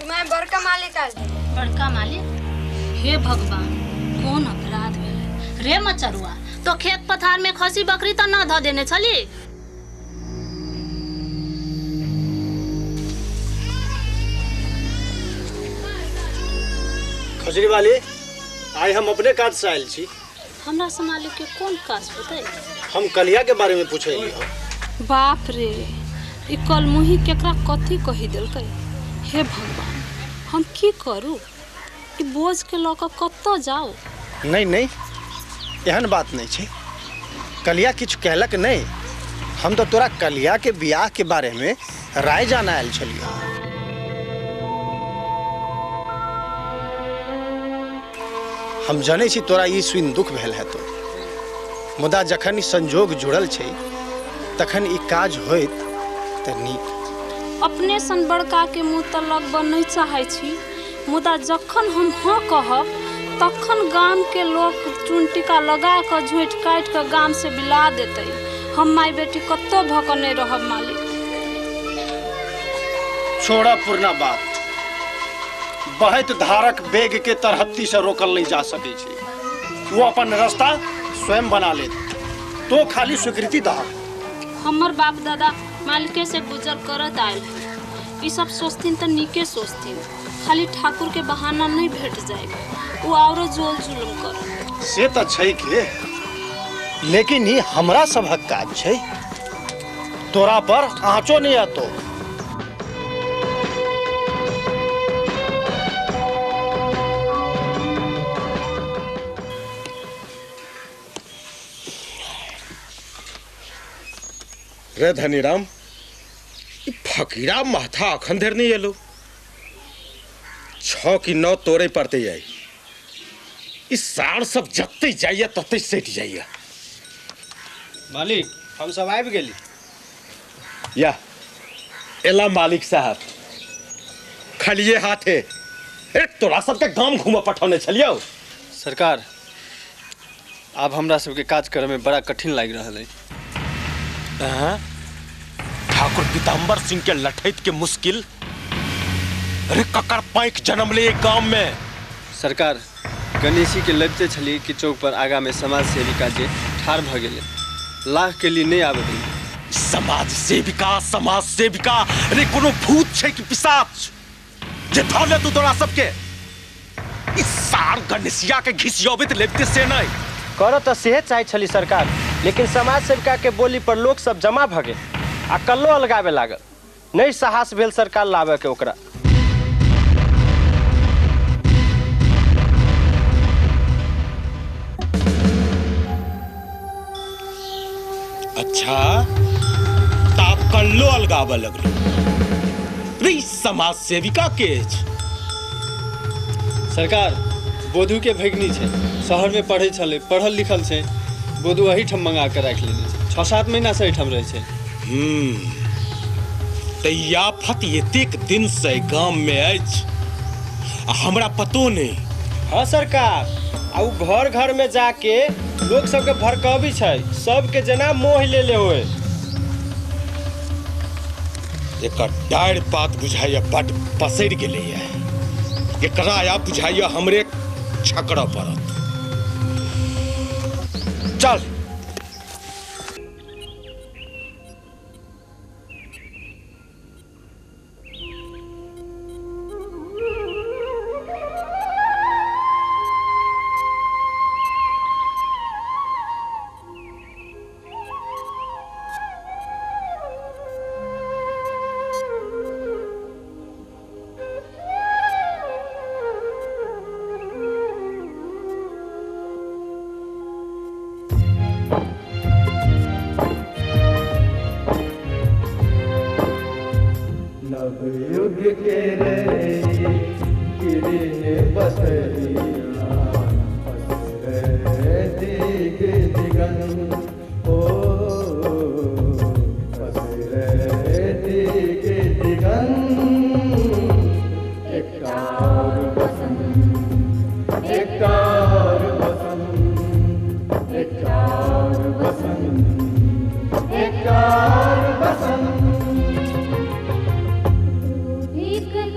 मैं बड़का मालिक आल। बड़का मालिक? हे भगवान, कौन अपराध भेल रे मचरुआ? तो खेत पथार में खसी बकरी तो न ध देने छली। खजरी वाली, आइ हम अपने काज से आयल छी। हमरा से मालिक के कौन काज बताई? हम कलिया के बारे में पूछे लियो। बाप रे, ई कल मुही केकरा कथी कही देलकै? हे भगवान, हम की करू? ई बोझ के ल क कत्तो जाओ? नहीं नहीं, एहन बात नहीं छे। कलिया किछु कहलक नहीं। हम तो तोरा कलिया के बियाह के बारे में राय जाना आयल छलियो। हम जाने छी तोरा ई सुन दुख भेल है तो, मुदा जखन ई संजोग जुड़ल छे तखन ई काज होइत त नीक। अपने सन बड़का के मुँह त लगब नहीं चाहे छी, मुदा जखन हम हाँ कहब तखन गाम के लोग चुनटिका लगा कर झोंट काट कर गाम से बिला देते। हम माई बेटी कत्तो भकने रहब मालिक। छोड़ा पुरना बात। बहत धारक बेग के तरहत्ती से रोकल नहीं जा सके छे। वो अपन रास्ता स्वयं बना ले, तो खाली स्वीकृति दा। हमर बाप दादा मालिके से गुजर करत आयल है। ई सब सोचथिन तो नीके सोचथिन, खाली ठाकुर के बहाना नहीं भेट जाए, वो औरो जोल जुलम कर। से तो छै के, लेकिन ही हमरा सबहक काज छै। तोरा पर आँचो नहीं आतो। रे धनीराम, फकीरा माथा अखन देर नहीं एलो। 6 की 9 तोड़े पड़ते जाए। इस साड़ सब जत्ते जाइए तत्ते सेट जाइए। मालिक, हम सब आबि गेली। या एला मालिक साहब, खलिए हाथे। तोरा सबके गांव घूम पठौने छलियो। सरकार, अब हमरा सबके काज करे में बड़ा कठिन लाग रहा है। ठाकुर पीताम्बर सिंह के लठैत के मुश्किल। अरे ककर पैक जन्म ले गांव में। सरकार, गणेशी के लबते छली कि चौक पर आगा में समाज सेविका जे ठार भ गेले, लाख के लिए नहीं आवे दै। समाज सेविका अरे कोनो भूत छै कि पिशाच जे धले तू तोरा सबके? इस सार गणेशिया के घिसियोबित लेबते से नहीं करो तो सेहे चाहे छली सरकार, लेकिन समाज सेविका के बोली पर लोग सब जमा भ गए आ कल्लो अलगावे लागल। नहीं साहस भेल सरकार लावे के ओकरा। अच्छा, ताप कल्लो अलगावे लगलो। रे समाज सेविका के सरकार, बोधू के भगनी छे, शहर में पढ़े छले, पढ़ल लिखल छे। बोधू वही ठम मंगा के रख लेने छे। 6-7 महीना से ठम रहे छे। तैयाफत एतेक दिन से गांव में अछि, हमरा पतो नहीं। हाँ सरकार, आ घर घर में जाके लोग सबके भड़कावी छै, सबके जना मोह ले ले होए। एकर डाढ़ पात बुझाइया बड़ पसैर गेलै है। एकरा या बुझाइया हमरे छकड़ा पड़त। चल। एक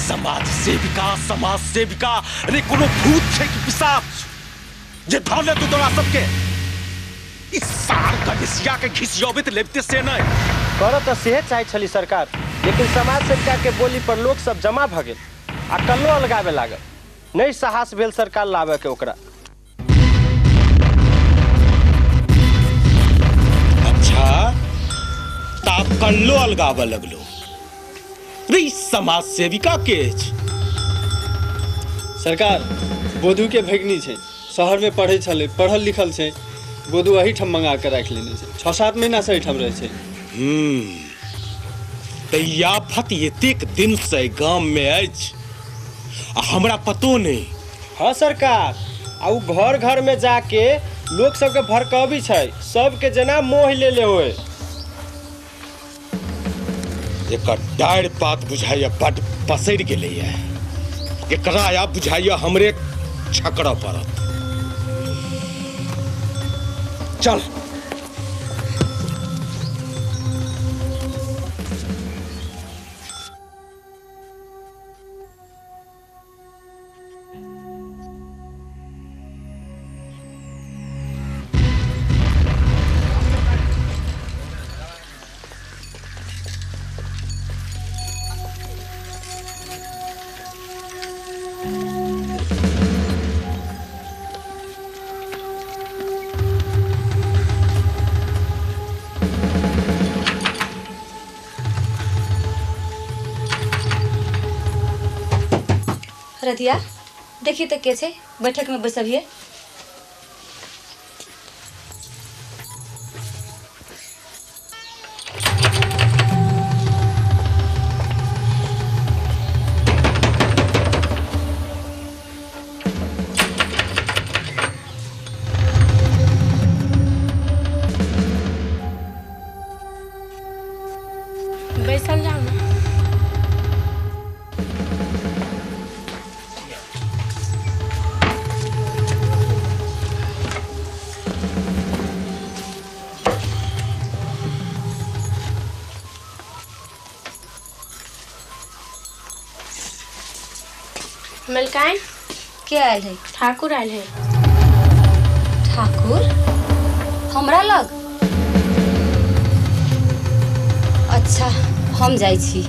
समाज सेविका अरे कोनो भूत छै कि पिशाच जे धौले तू तोरा सबके इस सार गणेशिया के घिसियोबित लेबते से नहीं करऽ तऽ सेहे चाहै छली सरकार, लेकिन समाज सेविका के बोली पर लोग सब जमा भ गेल आ कल्लो अलगावे लागल। नहीं साहस भेल सरकार लावे के ओकरा। अच्छा ताप कल्लो अलगावे लगलो रे समाज सेविका के सरकार बोधू के भगनी छै, शहर में पढ़ै छलै, पढ़ल लिखल छै। बोधू अही ठम मंगा के राख लेने छै, 6-7 महीना से एहिठाम रहै छै। तैयाफत एतेक दिन से गांव में अछि आ हमरा पतो नहीं। हाँ सरकार, आ उ घर घर में जाके लोग सबके भड़कावी छै, सबके जना मोह ले होए। एक डाढ़ पात बुझाइया बड़ पसैर गेलै है, एकरा आब बुझाइया हमरे छकड़ा पड़त। चल रतिया देखिए तो के छै बैठक में बैसल हिए। बैसल जाओ ना। मलकान के आयल है? ठाकुर आयल है। ठाकुर हमरा लग? अच्छा हम जाइ छी।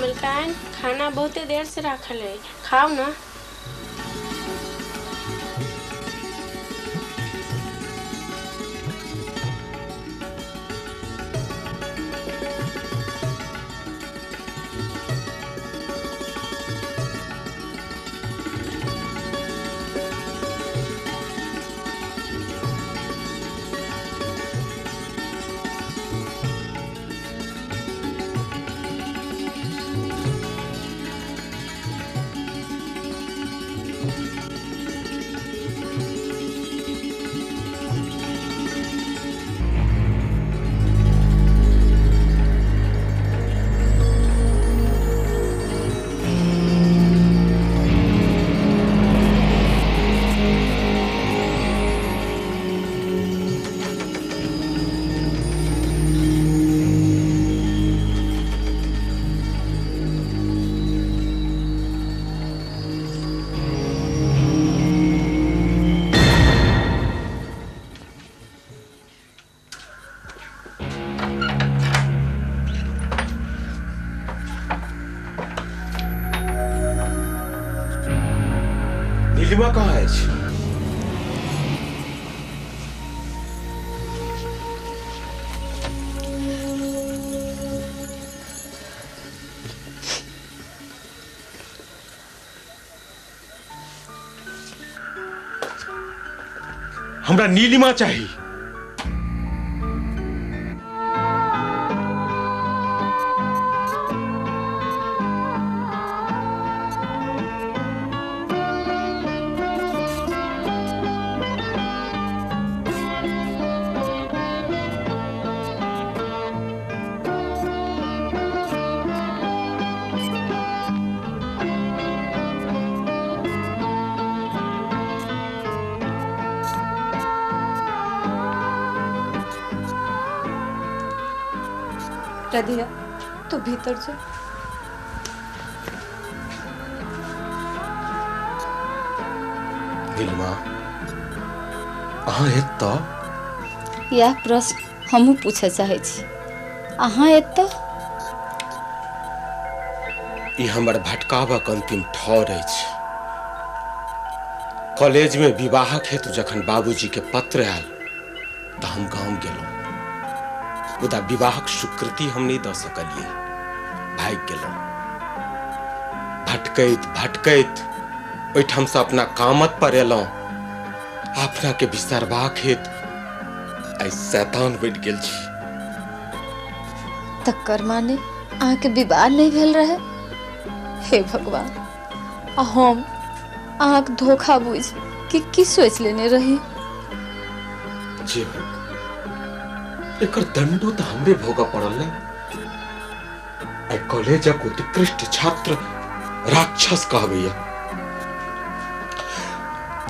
मलकान, खाना बहुते देर से रखल है, खाओ ना। नीलिमा कहाँ है? हमरा नीलिमा चाहिए। रधिया, तू भीतर जा। नीलिमा, अहाँ एत यह प्रश्न हमहू पूछे चाहे छी। अहाँ एत ई हमर भटकावक अंतिम ठौर अछि। कॉलेज में विवाहक हेतु जखन बाबूजी के पत्र आयल तऽ हम गांव गेलहुं। मुदा विवाहक स्वीकृति हम नहीं द सकलिए, भाग गेलहुं। भटकैत भटकैत ओहिठाम से अपना कामत पर एलहुं। अपना के बिसरबाक हेतु आई शैतान बनि गेल छी। तक्कर माने अहाँ के विवाह नहीं भेल रहे? हे भगवान, हम अहाँ के धोखा बुझ कि की सोच लेने रही। जे एकर दंडो तो हमरे भोगा पड़ल है। आई कॉलेजक उत्कृष्ट छात्र राक्षस कहबैया,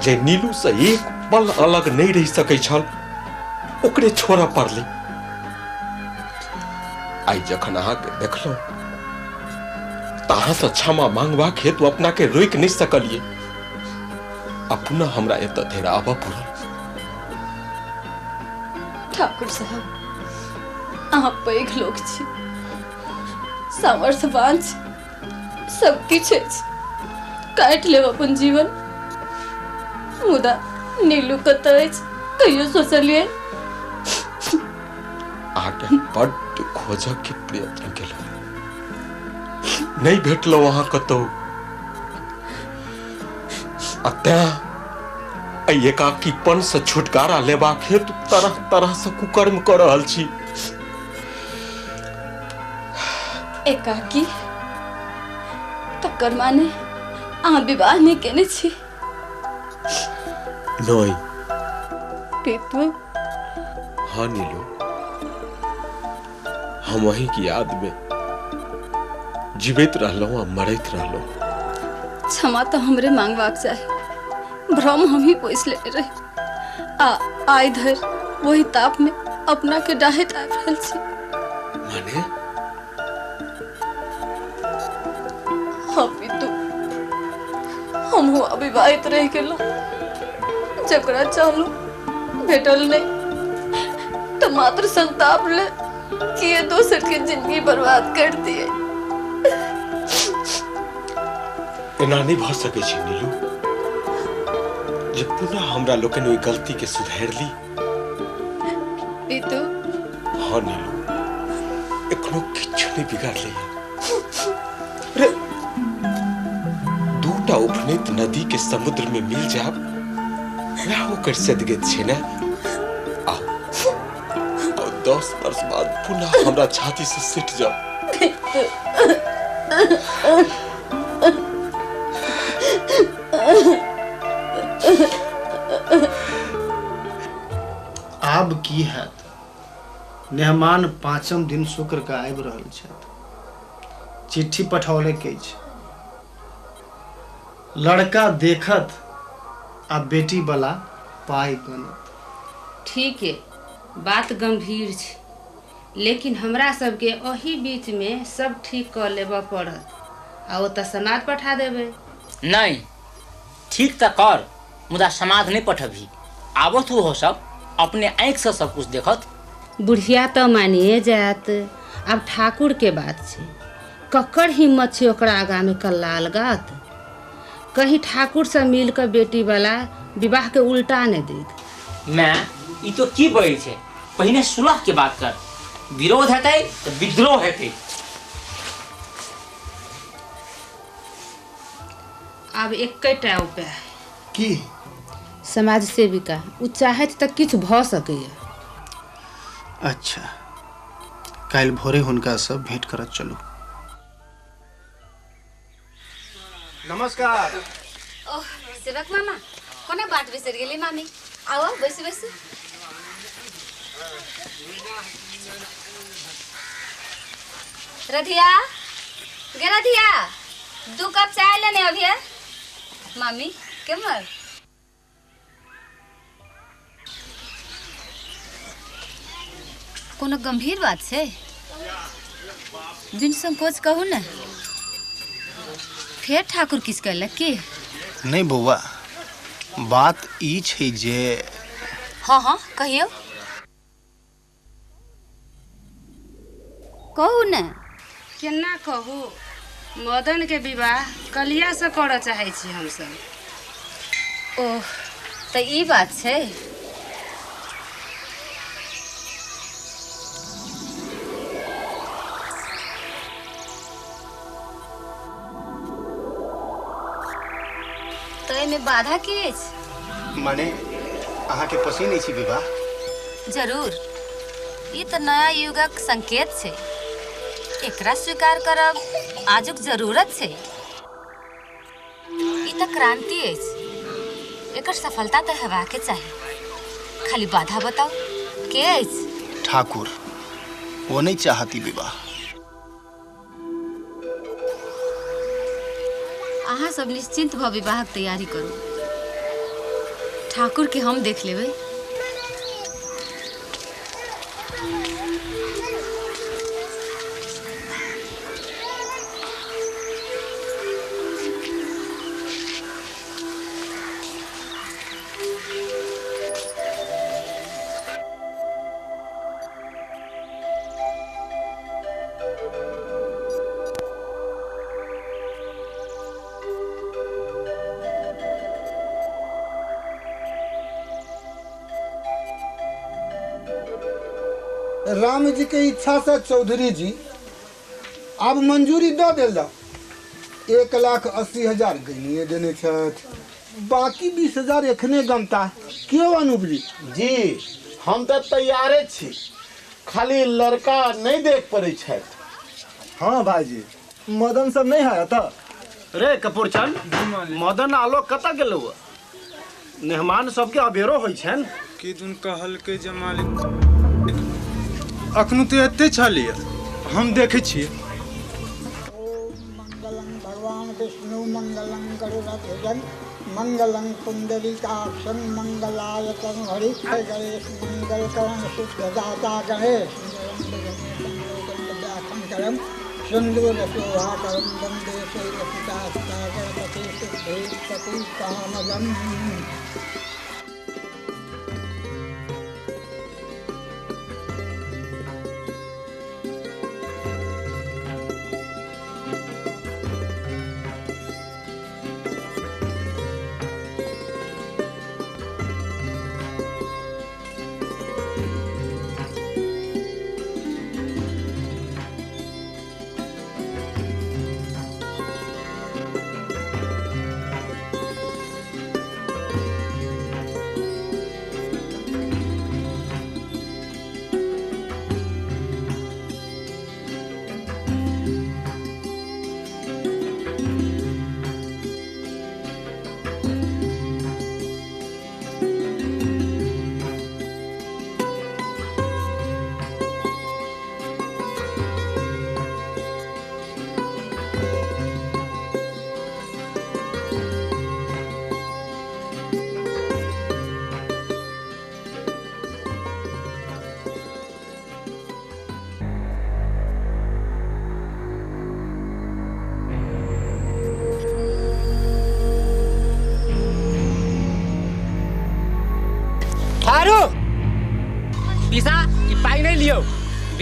जे नीलू से एक पल अलग नहीं रह सकै छल, ओकरे छोड़ा पड़ले। आई जखन अहाँ के देखलहुं तहाँ से क्षमा मांगबाक हेतु अपना के रोक नहीं सकलिए। अपना हमरा एत धरि आबऽ पड़ल। ठाकुर साहब, अहाँ पैघ लोक छी, सामर्थ्यवान छी, सब किछ अछि, काटि लेब अपन जीवन। मुदा नीलू कतऽ अछि, कहियो सोचलियै? आगे बड्ड खोजऽ के प्रयत्न केलहुँ, नहीं भेटलहुँ अहाँ कतहु। तें एकाकीपन से छुटकारा लेबाक हेतु तरह तरह से कुकर्म कर रहल छी। एकाकी? तकर माने अहाँ विवाह नहीं केने छी? नहीं। पितु? हाँ नीलू, हम वही की याद में जीवित रहलहुँ आ मरैत रहलहुँ। क्षमा तो हमरे मांगबाक चाही, भ्रम हम ही पोस लेने रहे। आइ धरि वही ताप में अपना के डाहैत आबि रहल छी। माने? हाँ पितु, हम अविवाहित रह गेलहुँ, जकरा चाहलहुँ भेटल नहीं, तो मात्र संताप ले किए दोसर के जिंदगी बर्बाद कर दिए। एना नहीं भ सकै छी नीलू। जे पुनः हमरा लोकनि ओहि गलती के सुधार ली। पीतू हाँ नीलू, एखनो किछु नहीं बिगाड़ले। अरे दूटा उफनैत नदी के समुद्र में मिल जाब वह ओकर सदगत छै ने। आओ 10 वर्ष बाद पुनः हमरा छाती से सिट जाओ। आब की हैत? मेहमान 5म दिन शुक्र के आबि रहल छथि। चिट्ठी पठौले के छै। लड़का देखत आ बेटी वाला पाई बनत। ठीक है, बात गंभीर छै, लेकिन हमरा सबके ओही बीच में सब ठीक कर लेबऽ पड़त। आ ओ तऽ समाज पठा देबै। नहीं, ठीक तो कर, मुदा समाज नहीं पठबी। आबत हो सब अपने आँख से सब कुछ देखत। बुढ़िया तो मानिए जात। अब ठाकुर के बात छै, ककर हिम्मत छै ओकरा आगा में कल्ला अलगात। कहीं ठाकुर से मिल कर बेटी वाला विवाह के उल्टा नहीं देत। मैं ई तो की बड़ी छे, पहिने सुलह के बात कर। विरोध हेतै तो विद्रोह हेतै। अब एकटा उपाय है। की? समाज सेविका उ चाहत तक किछु भ सकैए। अच्छा, काल्हि भोरे हुनका सब भेंट करत चलू। नमस्कार। ओह सेवक मामा, कोना बात बिसरि गेली मामी। आओ बैसू बैसू। रधिया, गे रधिया, 2 कप चाय लेने अभी है। मामी केमर? कोनो गंभीर बात छै? बिन संकोच कहू ने। फेर ठाकुर किछ कहलक की? नहीं बौआ, बात ई छै जे हाँ हाँ कहियो। कहू ने। केना कहू, मदन के विवाह कलिया से करऽ चाहे छी हम सब। ओह, तो ई बात छै। तो एमे बाधा की अछि? माने अहाँ के पसंद नहीं छी विवाह? जरूर, ये तो नया युगक संकेत छै। एकरा स्वीकार करब आजुक जरूरत छै। ई तो क्रांति अछि। एकर सफलता तो हेबाके चाही। खाली बाधा बताओ, के अछि? ठाकुर, वो नहीं चाहती विवाह। अहाँ सब निश्चिंत भ विवाहक तैयारी करू। ठाकुर के हम देख लेबै। राम जी के इच्छा से चौधरी जी आब मंजूरी दऽ देलक। 1,80,000 गनिए देने छथि, बाकी 20,000 एखने गमता। क्यों अनुबली जी? हम तो तैयारे छी, खाली लड़का नहीं देख पड़े छथि। हाँ भाईजी, मदन सब नहीं है तो। रे कपूरचंद, मदन आलोक कतऽ गेलौ? मेहमान सबके अबेरो होइ छनि। कि दुन कहल के जमालिक अखनु तो एते छलिए, हम देखे छिए। मंगलम भगवान विष्णु मंगलम गरुड़ध्वजं मंगलम कुंडलिकाक्षं मंगलायतन हरिक्षय गणेश मंगलकरण शुद्धदाता गणेश मंगलम सिंदूर शोभाकरं वंदे शैलसुतास्तागणपति सिद्धेश्वती कामदम्।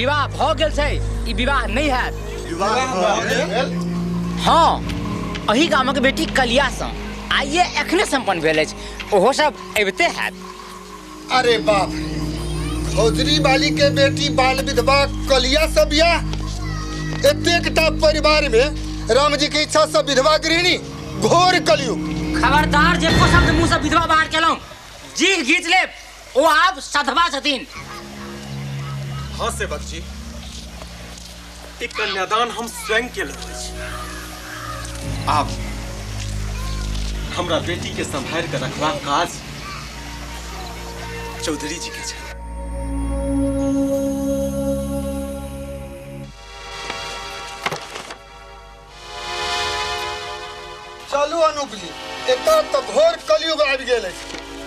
विवाह भ गेल छै, ई विवाह नहीं हैत। हाँ, अही गामक बेटी कलिया सँ आइए एखने संपन्न भेल अछि, ओहो सब अबिते हैत। अरे बाप रे, खौजरी बाली के बेटी बाल विधवा कलिया से बियाह? एतेकटा परिवार में राम जी के इच्छा से विधवा गृहिणी, घोर कलयुग। खबरदार जे को शब्द मुंह से विधवा बाहर केलहुं, जी घीच ले, ओ आब सधवा छथिन। हाँ सेवक जी, ई कन्यादान हम स्वयं के लेबै छी। आब हमरा बेटी के संभाल कर रखबाक काज चौधरी जी के छै। चलू अनूप जी, एतऽ तो घोर कलयुग आबि गेल अछि।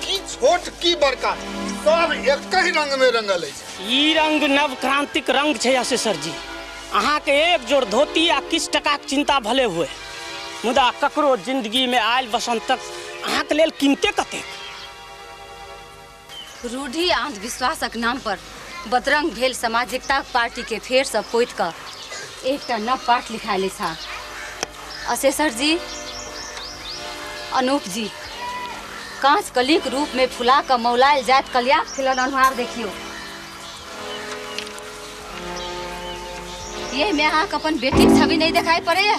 की छोट की बड़का सब एक ही रंग में रंगल अछि। ई रंग नव क्रांतिक रंग छै असेसर जी। अहाँ के एक जोड़ धोती आ किछ टका के चिंता भले हुए, मुदा ककरो जिंदगी में आयल बसंतक अहाँ के लेल कीमते कतेक। रूढ़ी अंधविश्वासक नाम पर बदरंग भेल सामाजिकता पार्टी के फेर से पोति कऽ एकटा नव पाठ लिखाइले छा। असेसर जी, अनूप जी, कांच कलीक रूप में फुला कर मौलायल जात कलिया खिलन अनुहार देखियो। ये में अहाँ अपन बेटी छवि नहीं दिखाई पड़े है।